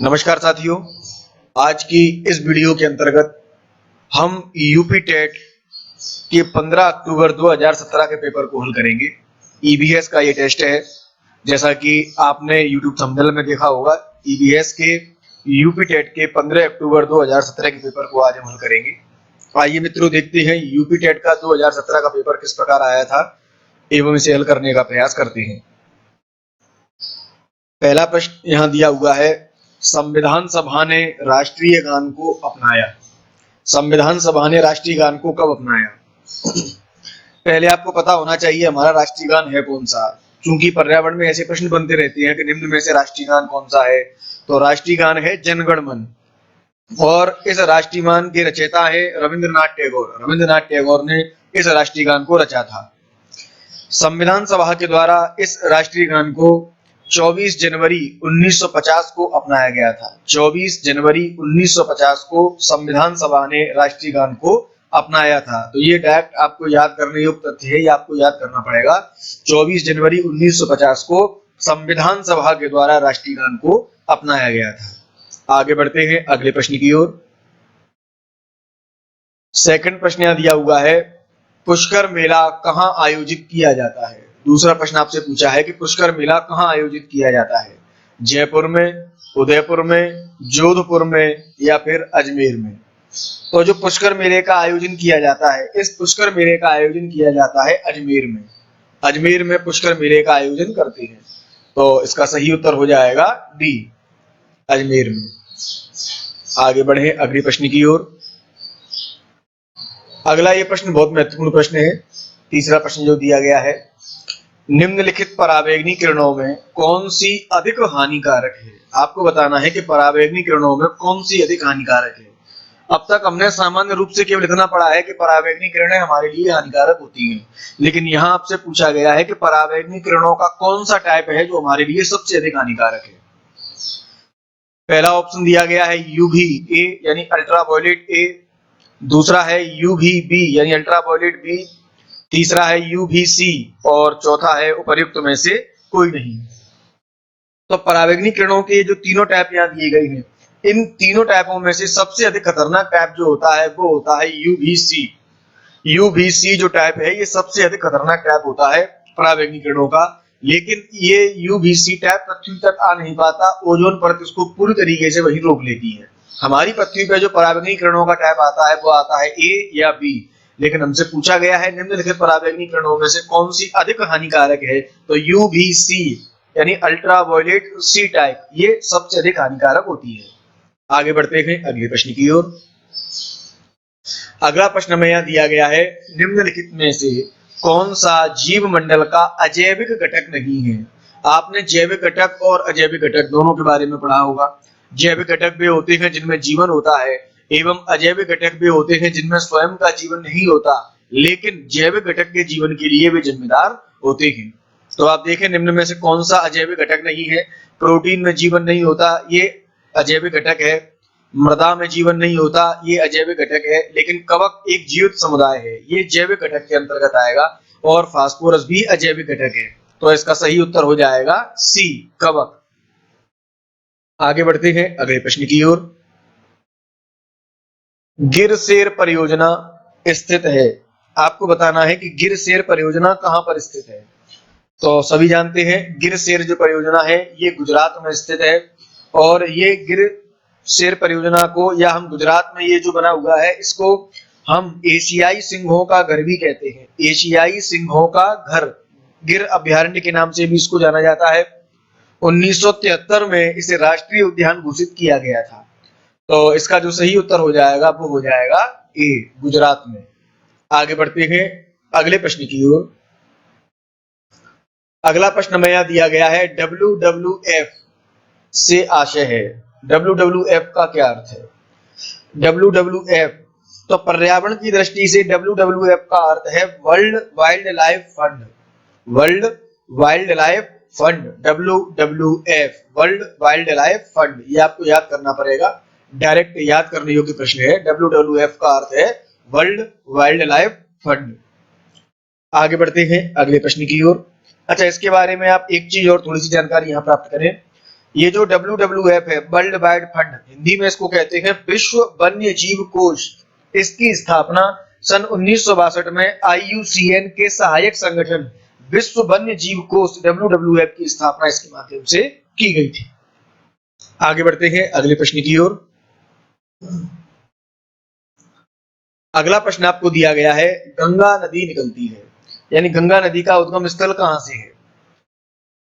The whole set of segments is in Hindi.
नमस्कार साथियों, आज की इस वीडियो के अंतर्गत हम यूपी टेट के 15 अक्टूबर 2017 के पेपर को हल करेंगे। ईबीएस का ये टेस्ट है। जैसा कि आपने यूट्यूब थंबनेल में देखा होगा, ईबीएस के यूपी टेट के 15 अक्टूबर 2017 के पेपर को आज हम हल करेंगे। आइए मित्रों, देखते हैं यूपी टेट का 2017 का पेपर किस प्रकार आया था एवं इसे हल करने का प्रयास करते हैं। पहला प्रश्न यहाँ दिया हुआ है, संविधान सभा ने राष्ट्रीय गान को अपनाया। संविधान सभा ने राष्ट्रीय गान को कब अपनाया? पहले आपको पता होना चाहिए हमारा राष्ट्रीय गान है कौन सा, क्योंकि पर्यावरण में ऐसे प्रश्न बनते रहते हैं कि निम्न में से राष्ट्रीय गान कौन सा है। तो राष्ट्रीय गान है जन गण मन, और इस राष्ट्रीय गान के रचयिता है रविंद्रनाथ टैगोर। रविंद्रनाथ टैगोर ने इस राष्ट्रीय गान को रचा था। संविधान सभा के द्वारा इस राष्ट्रीय गान को 24 जनवरी 1950 को अपनाया गया था। 24 जनवरी 1950 को संविधान सभा ने राष्ट्रीय गान को अपनाया था। तो ये डायरेक्ट आपको याद करने योग्य तथ्य है, ये आपको याद करना पड़ेगा। 24 जनवरी 1950 को संविधान सभा के द्वारा राष्ट्रीय गान को अपनाया गया था। आगे बढ़ते हैं अगले प्रश्न की ओर। सेकंड प्रश्न यहां दिया हुआ है, पुष्कर मेला कहां आयोजित किया जाता है? दूसरा प्रश्न आपसे पूछा है कि पुष्कर मेला कहां आयोजित किया जाता है? जयपुर में, उदयपुर में, जोधपुर में या फिर अजमेर में? तो जो पुष्कर मेले का आयोजन किया जाता है, इस पुष्कर मेले का आयोजन किया जाता है अजमेर में। अजमेर में पुष्कर मेले का आयोजन करते हैं। तो इसका सही उत्तर हो जाएगा डी, अजमेर में। आगे बढ़े अगले प्रश्न की ओर। अगला ये प्रश्न बहुत महत्वपूर्ण प्रश्न है। तीसरा प्रश्न जो दिया गया है, निम्नलिखित पराबैंगनी किरणों में कौन सी अधिक हानिकारक है? आपको बताना है कि पराबैंगनी किरणों में कौन सी अधिक हानिकारक है। अब तक हमने सामान्य रूप से केवल इतना पढ़ा है कि पराबैंगनी किरणें हमारे लिए हानिकारक होती हैं, लेकिन यहाँ आपसे पूछा गया है कि पराबैंगनी किरणों का कौन सा टाइप है जो हमारे लिए सबसे अधिक हानिकारक है। पहला ऑप्शन दिया गया है यूवी ए यानी अल्ट्रावायलेट ए, दूसरा है यूवी बी यानी अल्ट्रावायलेट बी, तीसरा है यूवीसी और चौथा है उपर्युक्त में से कोई नहीं। तो पराबैंगनी किरणों के जो तीनों टाइप यहाँ दिए गए हैं, इन तीनों टाइपों में से सबसे अधिक खतरनाक टाइप जो होता है वो होता है यूवीसी। यूवीसी जो टाइप है ये सबसे अधिक खतरनाक टाइप होता है पराबैंगनी किरणों का। लेकिन ये यूवीसी टाइप पृथ्वी तक आ नहीं पाता, ओजोन परत इसको पूरी तरीके से वही रोक लेती है। हमारी पृथ्वी पे जो पराबैंगनी किरणों का टाइप आता है वो आता है ए या बी, लेकिन हमसे पूछा गया है निम्नलिखित पराबैंगनी किरणों में से कौन सी अधिक हानिकारक है। तो यूवीसी यानी अल्ट्रावायलेट सी टाइप ये सबसे अधिक हानिकारक होती है। आगे बढ़ते हैं अगले प्रश्न की ओर। अगला प्रश्न हमें यहाँ दिया गया है, निम्नलिखित में से कौन सा जीव मंडल का अजैविक घटक नहीं है? आपने जैविक घटक और अजैविक घटक दोनों के बारे में पढ़ा होगा। जैविक घटक भी होते हैं जिनमें जीवन होता है, एवं अजैविक घटक भी होते हैं जिनमें स्वयं का जीवन नहीं होता, लेकिन जैविक घटक के जीवन के लिए वे जिम्मेदार होते हैं। तो आप देखें निम्न में से कौन सा अजैविक घटक नहीं है। प्रोटीन में जीवन नहीं होता, ये अजैविक घटक है। मृदा में जीवन नहीं होता, ये अजैविक घटक है। लेकिन कवक एक जीवित समुदाय है, ये जैविक घटक के अंतर्गत आएगा। और फास्फोरस भी अजैविक घटक है। तो इसका सही उत्तर हो जाएगा सी, कवक। आगे बढ़ते हैं अगले प्रश्न की ओर। गिरसेर परियोजना स्थित है। आपको बताना है कि गिरसेर परियोजना कहां पर स्थित है। तो सभी जानते हैं गिरसेर जो परियोजना है ये गुजरात में स्थित है। और ये गिरसेर परियोजना को, या हम गुजरात में ये जो बना हुआ है इसको हम एशियाई सिंहों का घर भी कहते हैं। एशियाई सिंहों का घर, गिर अभयारण्य के नाम से भी इसको जाना जाता है। 1973 में इसे राष्ट्रीय उद्यान घोषित किया गया था। तो इसका जो सही उत्तर हो जाएगा वो हो जाएगा ए, गुजरात में। आगे बढ़ते हैं अगले प्रश्न की ओर। अगला प्रश्न हमें यहां दिया गया है, WWF से आशय है। WWF का क्या अर्थ है? WWF तो पर्यावरण की दृष्टि से WWF का अर्थ है world wild life fund. World wild life fund, WWF world wild life fund, ये आपको याद करना पड़ेगा। डायरेक्ट याद करने योग्य प्रश्न है। WWF का अर्थ है वर्ल्ड वाइल्ड लाइफ फंड। आगे बढ़ते हैं अगले प्रश्न की ओर। अच्छा, इसके बारे में आप एक चीज और थोड़ी सी जानकारी यहाँ प्राप्त करें। ये जो WWF है, वर्ल्ड वाइड फंड, हिंदी में इसको कहते हैं विश्व वन्य जीव कोष, इसकी स्थापना सन 1962 में IUCN के सहायक संगठन विश्व वन्य जीव कोष WWF की स्थापना इसके माध्यम से की गई थी। आगे बढ़ते हैं अगले प्रश्न की ओर। अगला प्रश्न आपको दिया गया है, गंगा नदी निकलती है, यानी गंगा नदी का उद्गम स्थल कहां से है?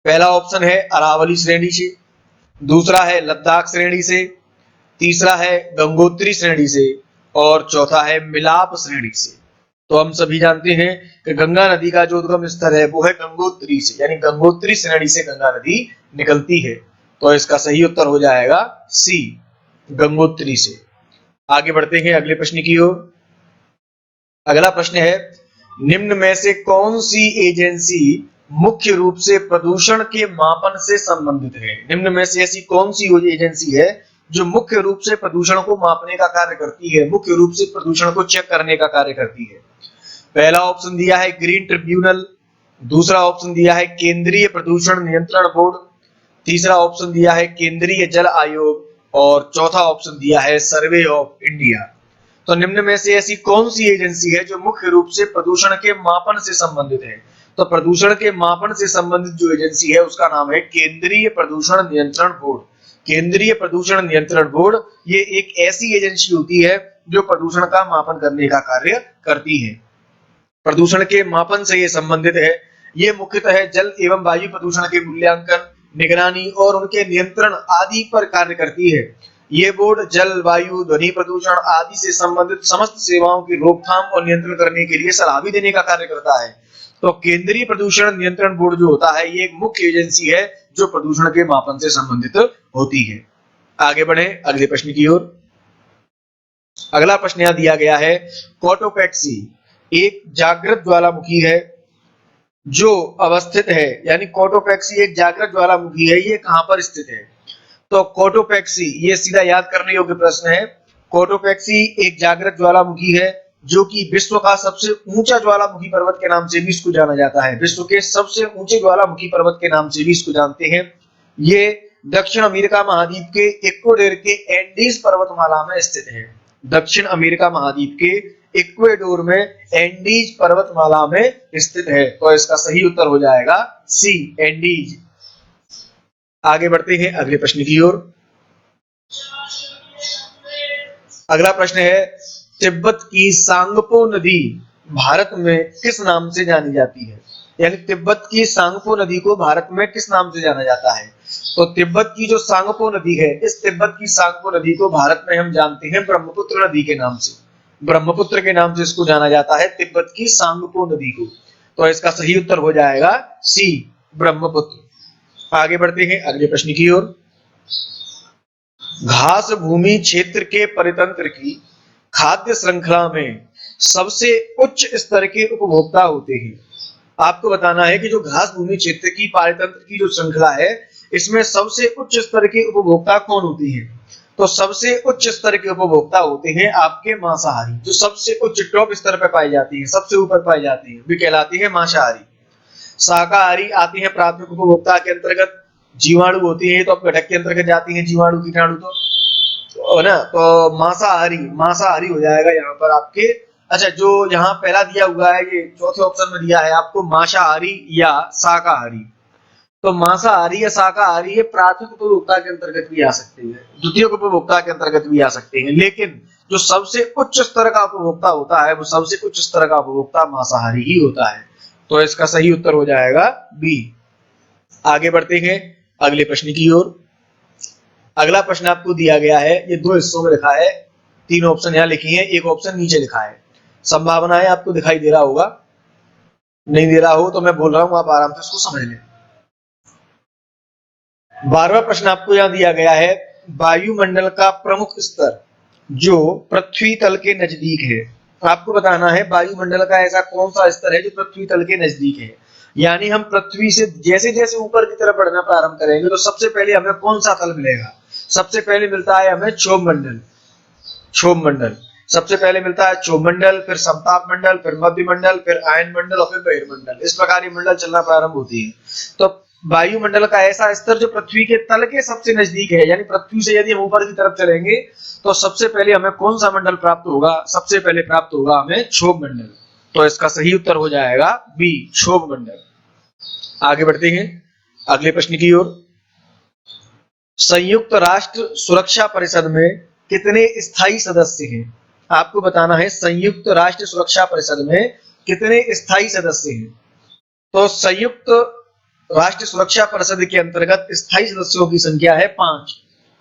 पहला ऑप्शन है अरावली श्रेणी से, दूसरा है लद्दाख श्रेणी से, तीसरा है गंगोत्री श्रेणी से और चौथा है मिलाप श्रेणी से। तो हम सभी जानते हैं कि गंगा नदी का जो उद्गम स्थल है वो है गंगोत्री से, यानी गंगोत्री श्रेणी से गंगा नदी निकलती है। तो इसका सही उत्तर हो जाएगा सी, गंगोत्री से। आगे बढ़ते हैं अगले प्रश्न की ओर। अगला प्रश्न है, निम्न में से कौन सी एजेंसी मुख्य रूप से प्रदूषण के मापन से संबंधित है? निम्न में से ऐसी कौन सी एजेंसी है जो मुख्य रूप से प्रदूषण को मापने का कार्य करती है, मुख्य रूप से प्रदूषण को चेक करने का कार्य करती है? पहला ऑप्शन दिया है ग्रीन ट्रिब्यूनल, दूसरा ऑप्शन दिया है केंद्रीय प्रदूषण नियंत्रण बोर्ड, तीसरा ऑप्शन दिया है केंद्रीय जल आयोग और चौथा ऑप्शन दिया है सर्वे ऑफ इंडिया। तो निम्न में से ऐसी कौन सी एजेंसी है जो मुख्य रूप से प्रदूषण के मापन से संबंधित है? तो प्रदूषण के मापन से संबंधित जो एजेंसी है उसका नाम है केंद्रीय प्रदूषण नियंत्रण बोर्ड। केंद्रीय प्रदूषण नियंत्रण बोर्ड ये एक ऐसी एजेंसी होती है जो प्रदूषण का मापन करने का कार्य करती है। प्रदूषण के मापन से ये संबंधित है। ये मुख्यतः जल एवं वायु प्रदूषण के मूल्यांकन, निगरानी और उनके नियंत्रण आदि पर कार्य करती है। ये बोर्ड जल, वायु, ध्वनि प्रदूषण आदि से संबंधित समस्त सेवाओं की रोकथाम और नियंत्रण करने के लिए सलाह भी देने का कार्य करता है। तो केंद्रीय प्रदूषण नियंत्रण बोर्ड जो होता है ये एक मुख्य एजेंसी है जो प्रदूषण के मापन से संबंधित होती है। आगे बढ़े अगले प्रश्न की ओर। अगला प्रश्न यहां दिया गया है, कोटोपैक्सी एक जागृत ज्वालामुखी है जो अवस्थित है, यानी कोटोपैक्सी एक जागृत ज्वालामुखी है, ये कहां पर स्थित है? तो कोटोपैक्सी, ये सीधा याद करने योग्य प्रश्न है। कोटोपैक्सी एक जागृत ज्वालामुखी है जो कि विश्व का सबसे ऊंचा ज्वालामुखी पर्वत के नाम से भी इसको जाना जाता है। विश्व के सबसे ऊंचे ज्वालामुखी पर्वत के नाम से भी इसको जानते हैं। ये दक्षिण अमेरिका महाद्वीप के इक्वाडोर के एंडीज पर्वतमाला में स्थित है। दक्षिण अमेरिका महाद्वीप के इक्वाडोर में एंडीज पर्वतमाला में स्थित है। तो इसका सही उत्तर हो जाएगा सी, एंडीज। आगे बढ़ते हैं अगले प्रश्न की ओर। अगला प्रश्न है, तिब्बत की सांगपो नदी भारत में किस नाम से जानी जाती है? यानी तिब्बत की सांगपो नदी को भारत में किस नाम से जाना जाता है? तो तिब्बत की जो सांगपो नदी है, इस तिब्बत की सांगपो नदी को भारत में हम जानते हैं ब्रह्मपुत्र नदी के नाम से। ब्रह्मपुत्र के नाम से इसको जाना जाता है, तिब्बत की सांगपो नदी को। तो इसका सही उत्तर हो जाएगा सी, ब्रह्मपुत्र। आगे बढ़ते हैं अगले प्रश्न की ओर। घास भूमि क्षेत्र के परितंत्र की खाद्य श्रृंखला में सबसे उच्च स्तर के उपभोक्ता होते हैं। आपको बताना है कि जो घास भूमि क्षेत्र की पारितंत्र की जो श्रृंखला है, इसमें सबसे उच्च स्तर के उपभोक्ता कौन होते हैं? तो सबसे उच्च स्तर के उपभोक्ता होते हैं आपके मांसाहारी। जो सबसे उच्च टॉप स्तर पर पाए जाते हैं, सबसे ऊपर पाए जाते हैं, वे कहलाते हैं मांसाहारी। शाकाहारी आते हैं प्राथमिक उपभोक्ता के अंतर्गत। जीवाणु होती है तो अब घटक के अंतर्गत जाती है, जीवाणु कीटाणु तो ना। तो मांसाहारी हो जाएगा यहाँ पर आपके। अच्छा, जो यहाँ पहला दिया हुआ है, ये चौथे ऑप्शन में दिया है आपको मांसाहारी या शाकाहारी। तो मांसाहारी या शाकाहारी ये प्राथमिक उपभोक्ता के अंतर्गत भी आ सकते हैं, द्वितीय उपभोक्ता के अंतर्गत भी आ सकते हैं, लेकिन जो सबसे उच्च स्तर का उपभोक्ता होता है वो सबसे उच्च स्तर का उपभोक्ता मांसाहारी ही होता है। तो इसका सही उत्तर हो जाएगा बी। आगे बढ़ते हैं अगले प्रश्न की ओर। अगला प्रश्न आपको दिया गया है, ये दो हिस्सों में लिखा है, तीन ऑप्शन यहाँ लिखी है, एक ऑप्शन नीचे लिखा है। संभावनाएं आपको दिखाई दे रहा होगा, नहीं दे रहा हो तो मैं बोल रहा हूं, आप आराम से उसको समझ लें। 12वां प्रश्न आपको यहाँ दिया गया है, वायुमंडल का प्रमुख स्तर जो पृथ्वी तल के नजदीक है। आपको बताना है वायुमंडल का ऐसा कौन सा स्तर है जो पृथ्वी तल के नजदीक है। यानी हम पृथ्वी से जैसे जैसे ऊपर की तरफ बढ़ना प्रारंभ करेंगे तो सबसे पहले हमें कौन सा तल मिलेगा? सबसे पहले मिलता है हमें क्षोभ मंडल। क्षोभ मंडल सबसे पहले मिलता है, क्षोभ मंडल, फिर समताप मंडल, फिर मध्य मंडल, फिर आयन मंडल और फिर बहिर्मंडल। इस प्रकार ये मंडल चलना प्रारंभ होती है। तो वायुमंडल का ऐसा स्तर जो पृथ्वी के तल के सबसे नजदीक है, यानी पृथ्वी से यदि हम ऊपर की तरफ चलेंगे तो सबसे पहले हमें कौन सा मंडल प्राप्त होगा? सबसे पहले प्राप्त होगा हमें क्षोभ मंडल। तो इसका सही उत्तर हो जाएगा बी, क्षोभ मंडल। आगे बढ़ते हैं अगले प्रश्न की ओर। संयुक्त राष्ट्र सुरक्षा परिषद में कितने स्थायी सदस्य हैं? आपको बताना है संयुक्त राष्ट्र सुरक्षा परिषद में कितने स्थायी सदस्य हैं। तो संयुक्त राष्ट्र सुरक्षा परिषद के अंतर्गत स्थायी सदस्यों की संख्या है 5।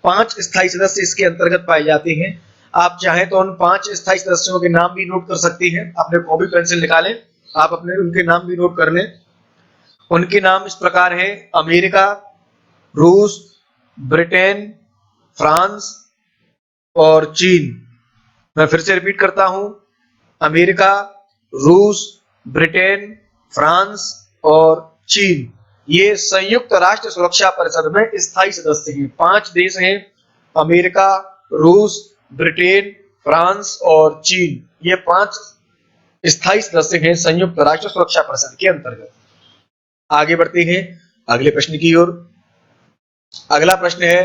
5 स्थायी सदस्य इसके अंतर्गत पाए जाते हैं। आप चाहें तो उन 5 स्थायी सदस्यों के नाम भी नोट कर सकते हैं, अपने कॉपी पेंसिल निकालें, आप अपने उनके नाम भी नोट कर लें। उनके नाम इस प्रकार है: अमेरिका, रूस, ब्रिटेन, फ्रांस और चीन। मैं फिर से रिपीट करता हूं, अमेरिका, रूस, ब्रिटेन, फ्रांस और चीन, ये संयुक्त राष्ट्र सुरक्षा परिषद में स्थायी सदस्य हैं। 5 देश हैं, अमेरिका, रूस, ब्रिटेन, फ्रांस और चीन, ये 5 स्थायी सदस्य हैं संयुक्त राष्ट्र सुरक्षा परिषद के अंतर्गत। आगे बढ़ते हैं अगले प्रश्न की ओर। अगला प्रश्न है,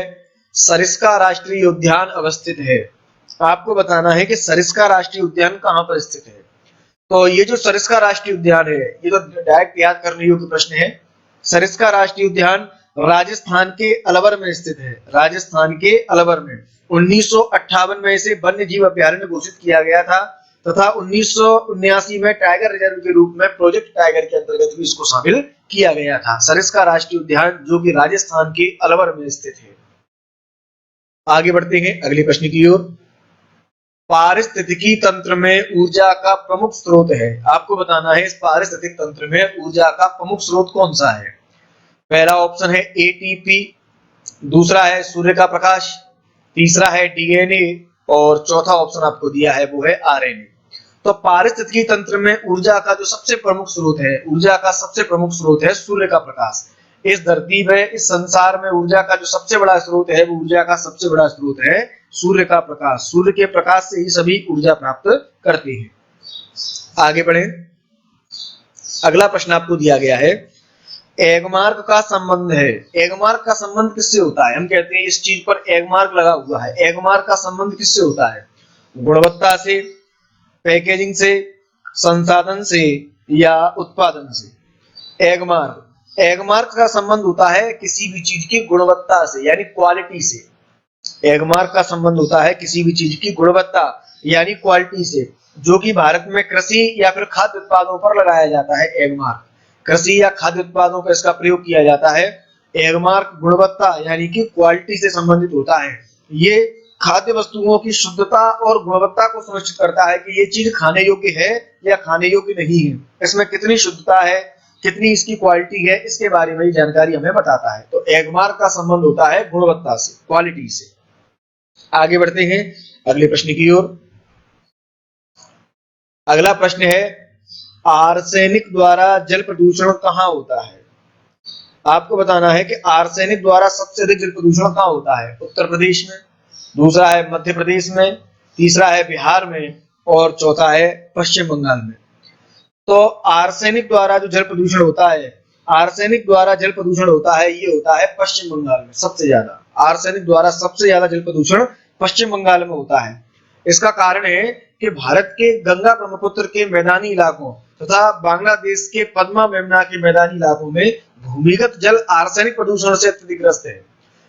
सरिस्का राष्ट्रीय उद्यान अवस्थित है। आपको बताना है कि सरिस्का राष्ट्रीय उद्यान कहां पर स्थित है। तो ये जो सरिस्का राष्ट्रीय उद्यान है, ये तो डायरेक्ट याद करने योग्य प्रश्न है। सरिस्का राष्ट्रीय उद्यान राजस्थान के अलवर में स्थित है। राजस्थान के अलवर में 1958 में इसे वन्य जीव अभ्यारण्य घोषित किया गया था तथा 1979 में टाइगर रिजर्व के रूप में प्रोजेक्ट टाइगर के अंतर्गत भी इसको शामिल किया गया था। सरिस्का राष्ट्रीय उद्यान जो कि राजस्थान के अलवर में स्थित है। आगे बढ़ते हैं अगले प्रश्न की ओर। पारिस्थितिकी तंत्र में ऊर्जा का प्रमुख स्रोत है। आपको बताना है इस पारिस्थितिक तंत्र में ऊर्जा का प्रमुख स्रोत कौन सा है। पहला ऑप्शन है एटीपी, दूसरा है सूर्य का प्रकाश, तीसरा है डीएनए और चौथा ऑप्शन आपको दिया है वो है आरएनए। तो पारिस्थितिकी तंत्र में ऊर्जा का जो सबसे प्रमुख स्रोत है, ऊर्जा का सबसे प्रमुख स्रोत है सूर्य का प्रकाश। इस धरती में, इस संसार में ऊर्जा का जो सबसे बड़ा स्रोत है, वो ऊर्जा का सबसे बड़ा स्रोत है सूर्य का प्रकाश। सूर्य के प्रकाश से ही सभी ऊर्जा प्राप्त करते हैं। आगे बढ़े, अगला प्रश्न आपको दिया गया है, एगमार्क का संबंध है। एगमार्क का संबंध किससे होता है? हम कहते हैं इस चीज पर एगमार्क लगा हुआ है। एगमार्क का संबंध किससे होता है? गुणवत्ता से, पैकेजिंग से, संसाधन से या उत्पादन से। एगमार्क का संबंध होता है किसी भी चीज की गुणवत्ता से, यानी क्वालिटी से। एगमार्क का संबंध होता है किसी भी चीज की गुणवत्ता यानी क्वालिटी से, जो कि भारत में कृषि या फिर खाद्य उत्पादों पर लगाया जाता है। एगमार्क कृषि या खाद्य उत्पादों पर इसका प्रयोग किया जाता है। एगमार्क गुणवत्ता यानी कि क्वालिटी से संबंधित होता है। ये खाद्य वस्तुओं की शुद्धता और गुणवत्ता को सुनिश्चित करता है कि ये चीज खाने योग्य है या खाने योग्य नहीं है, इसमें कितनी शुद्धता है, कितनी इसकी क्वालिटी है, इसके बारे में जानकारी हमें बताता है। तो एगमार्क का संबंध होता है गुणवत्ता से, क्वालिटी से। आगे बढ़ते हैं अगले प्रश्न की ओर। अगला प्रश्न है, आर्सेनिक द्वारा जल प्रदूषण कहां होता है। आपको बताना है कि आर्सेनिक द्वारा सबसे अधिक जल प्रदूषण कहां होता है। उत्तर प्रदेश में, दूसरा है मध्य प्रदेश में, तीसरा है बिहार में और चौथा है पश्चिम बंगाल में। तो आर्सेनिक द्वारा जो जल प्रदूषण होता है, आर्सेनिक द्वारा जल प्रदूषण होता है, ये होता है पश्चिम बंगाल में सबसे ज्यादा। आर्सेनिक द्वारा सबसे ज्यादा जल प्रदूषण पश्चिम बंगाल में होता है। इसका कारण है कि भारत के गंगा ब्रह्मपुत्र के मैदानी इलाकों तथा बांग्लादेश के पद्मा मेमना के मैदानी इलाकों में भूमिगत जल आर्सेनिक प्रदूषण से क्षतिग्रस्त है।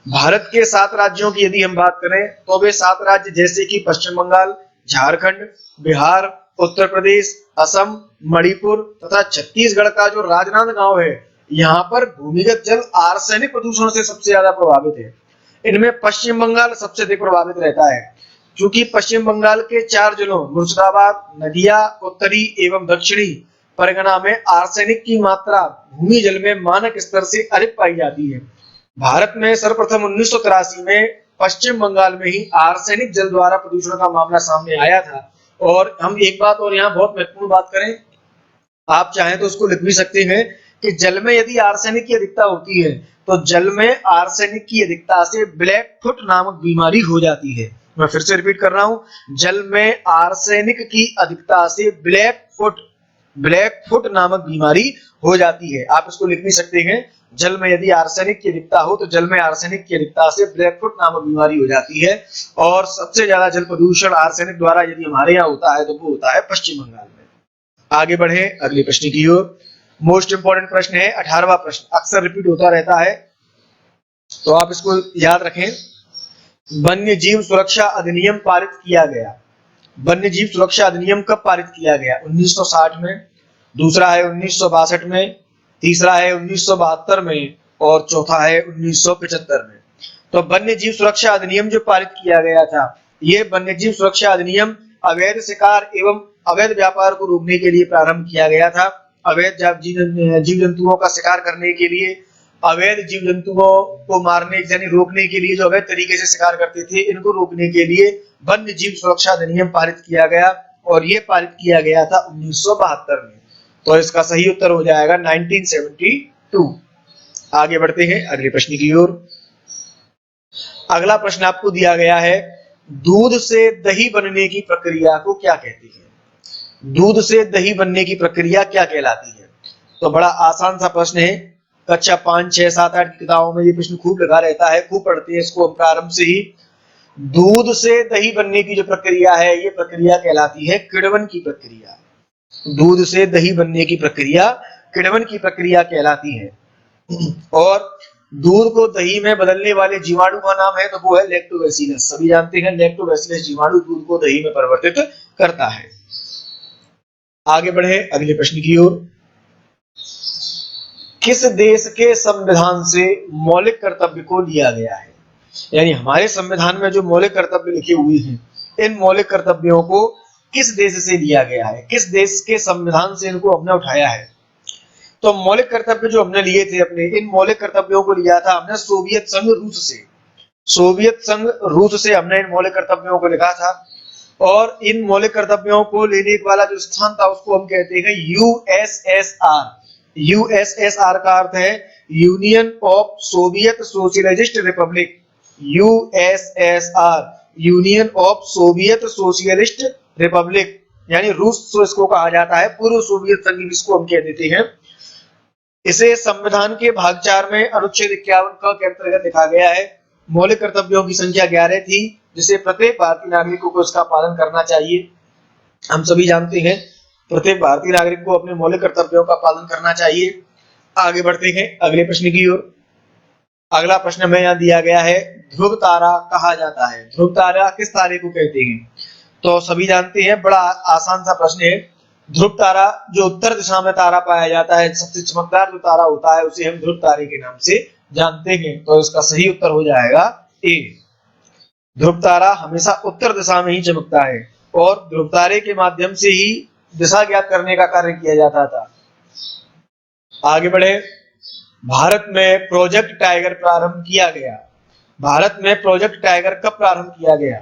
भारत के 7 राज्यों की यदि हम बात करें तो वे 7 राज्य जैसे कि पश्चिम बंगाल, झारखंड, बिहार, उत्तर प्रदेश, असम, मणिपुर तथा छत्तीसगढ़ का जो राजनांदगांव है, यहाँ पर भूमिगत जल आर्सेनिक प्रदूषण से सबसे ज्यादा प्रभावित है। इनमें पश्चिम बंगाल सबसे अधिक प्रभावित रहता है, क्योंकि पश्चिम बंगाल के 4 जिलों मुर्शिदाबाद, नदिया, उत्तरी एवं दक्षिणी परगना में आर्सेनिक की मात्रा भूमि जल में मानक स्तर से अधिक पाई जाती है। भारत में सर्वप्रथम 1983 में पश्चिम बंगाल में ही आर्सेनिक जल द्वारा प्रदूषण का मामला सामने आया था। और हम एक बात और यहाँ बहुत महत्वपूर्ण बात करें, आप चाहें तो उसको लिख भी सकते हैं कि जल में यदि आर्सेनिक की अधिकता होती है तो जल में आर्सेनिक की अधिकता से ब्लैक फुट नामक बीमारी हो जाती है। मैं फिर से रिपीट कर रहा हूं, जल में आर्सेनिक की अधिकता से ब्लैक फुट नामक बीमारी हो जाती है। आप इसको लिख भी सकते हैं, जल में यदि आर्सेनिक की अधिकता हो तो जल में आर्सेनिक की अधिकता से ब्लैकफुट नामक बीमारी हो जाती है। और सबसे ज्यादा जल प्रदूषण आर्सेनिक द्वारा यदि हमारे यहाँ होता है तो वो होता है पश्चिम बंगाल में। आगे बढ़े अगले प्रश्न की ओर। मोस्ट इंपोर्टेंट प्रश्न है 18वां प्रश्न, अक्सर रिपीट होता रहता है तो आप इसको याद रखें। वन्य जीव सुरक्षा अधिनियम पारित किया गया। वन्य जीव सुरक्षा अधिनियम कब पारित किया गया? 1960 में, दूसरा है 1962 में, तीसरा है 1972 में और चौथा है 1975 में। तो वन्य जीव सुरक्षा अधिनियम जो पारित किया गया था, ये वन्य जीव सुरक्षा अधिनियम अवैध शिकार एवं अवैध व्यापार को रोकने के लिए प्रारंभ किया गया था। अवैध जीव जंतुओं का शिकार करने के लिए, अवैध जीव जंतुओं को मारने यानी रोकने के लिए, जो अवैध तरीके से शिकार करते थे इनको रोकने के लिए वन्य जीव सुरक्षा अधिनियम पारित किया गया और ये पारित किया गया था 1972 में। तो इसका सही उत्तर हो जाएगा 1972। आगे बढ़ते हैं अगले प्रश्न की ओर। अगला प्रश्न आपको दिया गया है, दूध से दही बनने की प्रक्रिया को क्या कहते हैं? दूध से दही बनने की प्रक्रिया क्या कहलाती है? तो बड़ा आसान सा प्रश्न है, कक्षा 5, 6, 7, 8 की किताबों में ये प्रश्न खूब लगा रहता है, खूब पढ़ते हैं इसको हम प्रारंभ से ही। दूध से दही बनने की जो प्रक्रिया है ये प्रक्रिया कहलाती है किण्वन की प्रक्रिया। दूध से दही बनने की प्रक्रिया किण्वन की प्रक्रिया कहलाती है। और दूध को दही में बदलने वाले जीवाणु का नाम है तो वो है लैक्टोबैसिलस। सभी जानते हैं लैक्टोबैसिलस जीवाणु दूध को दही में परिवर्तित करता है। आगे बढ़े अगले प्रश्न की ओर। किस देश के संविधान से मौलिक कर्तव्य को लिया गया है? यानी हमारे संविधान में जो मौलिक कर्तव्य लिखे हुए हैं, इन मौलिक कर्तव्यों को किस देश से लिया गया है? किस देश के संविधान से इनको हमने उठाया है? तो मौलिक कर्तव्य जो हमने लिए थे अपने, इन मौलिक कर्तव्यों को लिया था हमने सोवियत संघ रूस से। सोवियत संघ रूस से हमने इन मौलिक कर्तव्यों को लिखा था। और इन मौलिक कर्तव्यों को लेने वाला जो स्थान था उसको हम कहते हैं यूएसएसआर। यूएसएसआर का अर्थ है union of Soviet socialist Republic. USSR, union of Soviet socialist Republic, यानी रूस इसको कहा जाता है, पूर्व सोवियत संघ इसको हम कह देते हैं। इसे संविधान के भाग 4 में अनुच्छेद 51 का के अंतर्गत लिखा गया है। मौलिक कर्तव्यों की संख्या 11 थी, जिसे प्रत्येक भारतीय नागरिकों को इसका पालन करना चाहिए। हम सभी जानते हैं प्रत्येक भारतीय नागरिक को अपने मौलिक कर्तव्यों का पालन करना चाहिए। आगे बढ़ते हैं अगले प्रश्न की ओर। अगला प्रश्न में यहाँ दिया गया है, ध्रुव तारा कहा जाता है। ध्रुव तारा किस तारे को कहते हैं? तो सभी जानते हैं, बड़ा आसान सा प्रश्न है। ध्रुव तारा जो उत्तर दिशा में तारा पाया जाता है, सबसे चमकदार जो तारा होता है उसे हम ध्रुव तारे के नाम से जानते हैं। तो इसका सही उत्तर हो जाएगा ए। ध्रुव तारा हमेशा उत्तर दिशा में ही चमकता है और ध्रुव तारे के माध्यम से ही दिशा ज्ञात करने का कार्य किया जाता था। आगे बढ़े। भारत में प्रोजेक्ट टाइगर प्रारंभ किया गया। भारत में प्रोजेक्ट टाइगर कब प्रारंभ किया गया?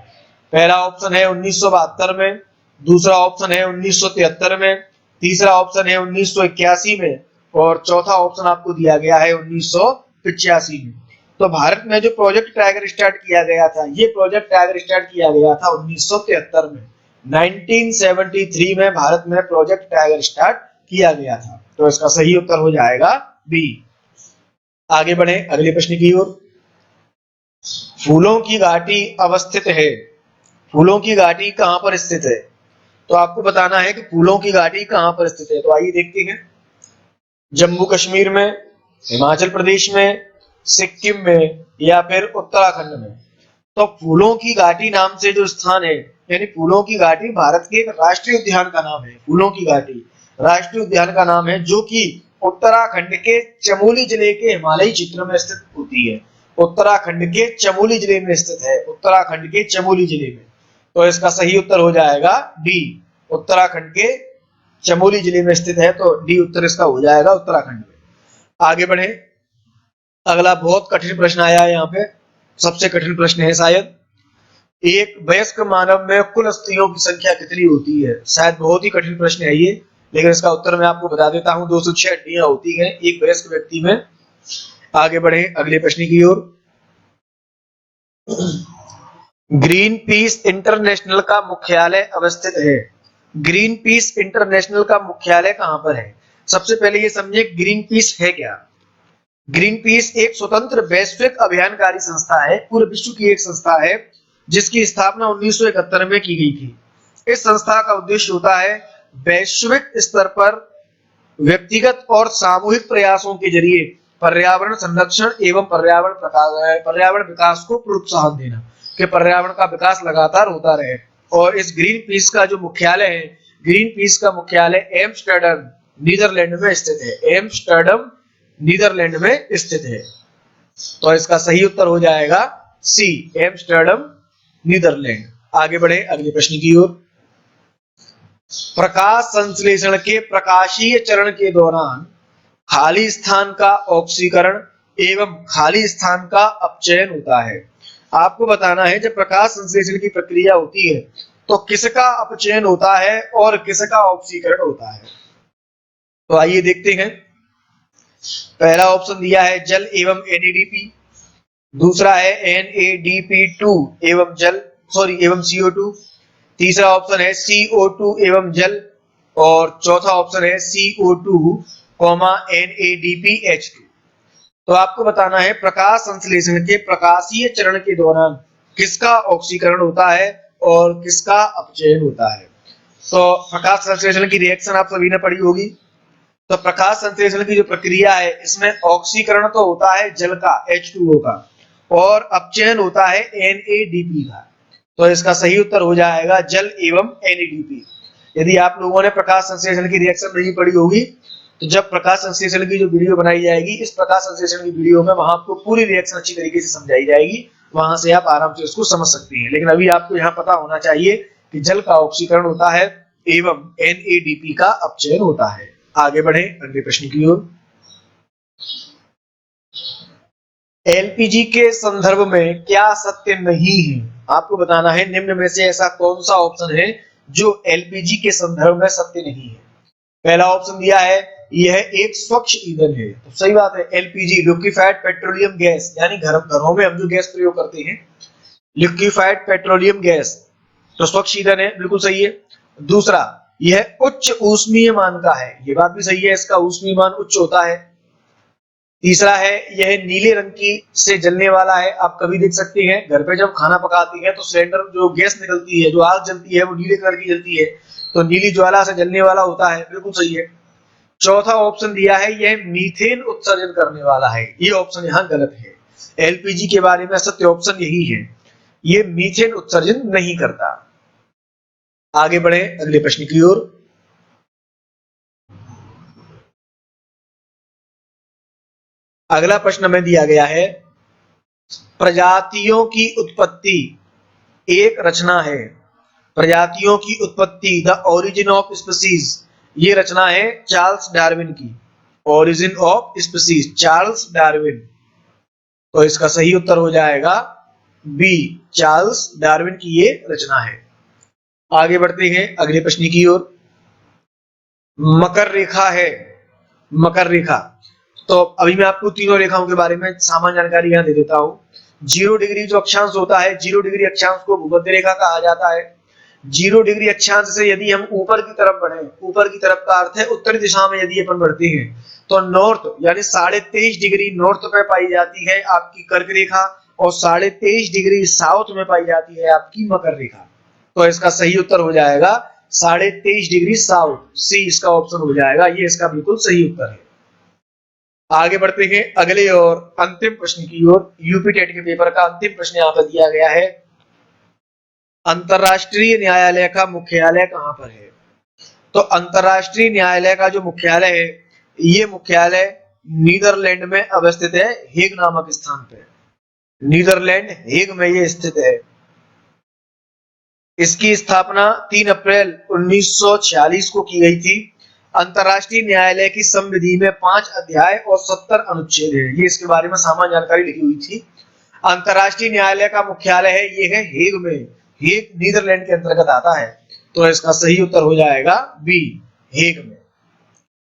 पहला ऑप्शन है 1972 में, दूसरा ऑप्शन है 1973 में, तीसरा ऑप्शन है 1981 में और चौथा ऑप्शन आपको दिया गया है 1985 में। तो भारत में जो प्रोजेक्ट टाइगर स्टार्ट किया गया था, ये प्रोजेक्ट टाइगर स्टार्ट किया गया था 1973 में। 1973 में भारत में प्रोजेक्ट टाइगर स्टार्ट किया गया था। तो इसका सही उत्तर हो जाएगा बी। आगे बढ़े अगले प्रश्न की ओर। फूलों की घाटी अवस्थित है। फूलों की घाटी कहां पर स्थित है? तो आपको बताना है कि फूलों की घाटी कहां पर स्थित है। तो आइए देखते हैं। जम्मू कश्मीर में, हिमाचल प्रदेश में, सिक्किम में या फिर उत्तराखंड में। तो फूलों की घाटी नाम से जो स्थान है, यानी फूलों की घाटी भारत के एक राष्ट्रीय उद्यान का नाम है। फूलों की घाटी राष्ट्रीय उद्यान का नाम है जो कि उत्तराखंड के चमोली जिले के हिमालयी क्षेत्र में स्थित होती है। उत्तराखंड के चमोली जिले में स्थित है। उत्तराखंड के चमोली जिले में। तो इसका सही उत्तर हो जाएगा डी। उत्तराखंड के चमोली जिले में स्थित है तो डी उत्तर इसका हो जाएगा उत्तराखंड में। आगे बढ़े। अगला बहुत कठिन प्रश्न आया है यहाँ पे, सबसे कठिन प्रश्न है शायद। एक वयस्क मानव में कुल अस्थियों की संख्या कितनी होती है? शायद बहुत ही कठिन प्रश्न है ये, लेकिन इसका उत्तर मैं आपको बता देता हूं। 206 हड्डियां होती हैं एक वयस्क व्यक्ति में। आगे बढ़े अगले प्रश्न की ओर। ग्रीन पीस इंटरनेशनल का मुख्यालय अवस्थित है। ग्रीन पीस इंटरनेशनल का मुख्यालय कहां पर है? सबसे पहले ये समझिए ग्रीन पीस है क्या। ग्रीन पीस एक स्वतंत्र वैश्विक अभियानकारी संस्था है, पूरे विश्व की एक संस्था है जिसकी स्थापना 1971 में की गई थी। इस संस्था का उद्देश्य होता है वैश्विक स्तर पर व्यक्तिगत और सामूहिक प्रयासों के जरिए पर्यावरण संरक्षण एवं पर्यावरण विकास को प्रोत्साहन देना, कि पर्यावरण का विकास लगातार होता रहे। और इस ग्रीन पीस का जो मुख्यालय है, ग्रीन पीस का मुख्यालय एम्स्टर्डम नीदरलैंड में स्थित है। एम्स्टर्डम नीदरलैंड में स्थित है। तो इसका सही उत्तर हो जाएगा सी, एम्स्टर्डम नीदरलैंड। आगे बढ़े अगले प्रश्न की ओर। प्रकाश संश्लेषण के प्रकाशीय चरण के दौरान खाली स्थान का ऑक्सीकरण एवं खाली स्थान का अपचयन होता है। आपको बताना है जब प्रकाश संश्लेषण की प्रक्रिया होती है तो किसका अपचयन होता है और किसका ऑक्सीकरण होता है। तो आइए देखते हैं। पहला ऑप्शन दिया है जल एवं NADP, दूसरा है NADP2 एवं CO2, तीसरा ऑप्शन है CO2 एवं जल, और चौथा ऑप्शन है CO2, NADPH2। तो आपको बताना है प्रकाश संश्लेषण के प्रकाशीय चरण के दौरान किसका ऑक्सीकरण होता है और किसका अपचयन होता है। तो प्रकाश संश्लेषण की रिएक्शन आप सभी ने पढ़ी होगी। तो प्रकाश संश्लेषण की जो प्रक्रिया है इसमें ऑक्सीकरण तो होता है जल का H2O का, और अपचयन होता है NADP का। तो इसका सही उत्तर हो जाएगा जल एवं NADP। यदि आप लोगों ने प्रकाश संश्लेषण की रिएक्शन नहीं पढ़ी होगी तो जब प्रकाश संश्लेषण की जो वीडियो बनाई जाएगी, इस प्रकाश संश्लेषण की वीडियो में वहां आपको पूरी रिएक्शन अच्छी तरीके से समझाई जाएगी, वहां से आप आराम से उसको समझ सकते हैं। लेकिन अभी आपको यहाँ पता होना चाहिए कि जल का ऑक्सीकरण होता है एवं NADP का अपचयन होता है। आगे बढ़े अगले प्रश्न की ओर। LPG के संदर्भ में क्या सत्य नहीं है। आपको बताना है निम्न में से ऐसा कौन सा ऑप्शन है जो LPG के संदर्भ में सत्य नहीं है। पहला ऑप्शन दिया है यह एक स्वच्छ ईंधन है। तो सही बात है, LPG लिक्विफाइड पेट्रोलियम गैस, यानी घरों में हम जो गैस प्रयोग करते हैं लिक्विफाइड पेट्रोलियम गैस, तो स्वच्छ ईंधन है, बिल्कुल सही है। दूसरा, यह उच्च ऊष्मीय मान का है, ये बात भी सही है, इसका ऊष्मीय मान उच्च होता है। तीसरा है यह नीले रंग की से जलने वाला है। आप कभी देख सकते हैं घर पे जब खाना पकाती है तो सिलेंडर जो गैस निकलती है, जो आग जलती है, वो नीले कलर की जलती है, तो नीली ज्वाला से जलने वाला होता है, बिल्कुल सही है। चौथा ऑप्शन दिया है यह मीथेन उत्सर्जन करने वाला है, ये ऑप्शन यहाँ गलत है। LPG के बारे में सत्य ऑप्शन यही है, ये मीथेन उत्सर्जन नहीं करता। आगे बढ़े अगले प्रश्न की ओर। अगला प्रश्न हमें दिया गया है प्रजातियों की उत्पत्ति एक रचना है। प्रजातियों की उत्पत्ति द ओरिजिन ऑफ स्पीसीज, ये रचना है चार्ल्स डार्विन की। Origin of species, Charles Darwin. तो इसका सही उत्तर हो जाएगा बी, चार्ल्स डार्विन की ये रचना है। आगे बढ़ते हैं अगले प्रश्न की ओर। मकर रेखा है, मकर रेखा, तो अभी मैं आपको तीनों रेखाओं के बारे में सामान्य जानकारी यहां दे देता हूं। 0 डिग्री जो अक्षांश होता है, 0 डिग्री अक्षांश को भूमध्य रेखा कहा जाता है। 0 डिग्री अक्षांश से यदि हम ऊपर की तरफ बढ़े, ऊपर की तरफ का अर्थ है उत्तरी दिशा में यदि अपन बढ़ते हैं, तो नॉर्थ यानी 23.5 डिग्री नॉर्थ पे पाई जाती है आपकी कर्क रेखा, और 23.5 डिग्री साउथ में पाई जाती है आपकी मकर रेखा। तो इसका सही उत्तर हो जाएगा 23.5 डिग्री साउथ, सी इसका ऑप्शन हो जाएगा, ये इसका बिल्कुल सही उत्तर है। आगे बढ़ते हैं अगले और अंतिम प्रश्न की ओर। यूपी टेट के पेपर का अंतिम प्रश्न यहाँ पर दिया गया है, अंतरराष्ट्रीय न्यायालय का मुख्यालय कहां पर है। तो अंतरराष्ट्रीय न्यायालय का जो मुख्यालय है, ये मुख्यालय नीदरलैंड में अवस्थित है, हेग नामक स्थान पे। नीदरलैंड हेग में ये स्थित है। इसकी स्थापना 3 अप्रैल 1946 को की गई थी। अंतरराष्ट्रीय न्यायालय की संविधि में 5 अध्याय और 70 अनुच्छेद है, ये इसके बारे में सामान्य जानकारी लिखी हुई थी। अंतरराष्ट्रीय न्यायालय का मुख्यालय है, ये है हेग में, हेग नीदरलैंड के अंतर्गत आता है। तो इसका सही उत्तर हो जाएगा बी, हेग में।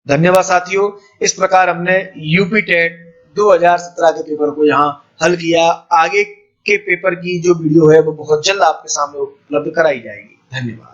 धन्यवाद साथियों, इस प्रकार हमने यूपी टेट 2017 के पेपर को यहाँ हल किया। आगे के पेपर की जो वीडियो है वो बहुत जल्द आपके सामने उपलब्ध कराई जाएगी। धन्यवाद।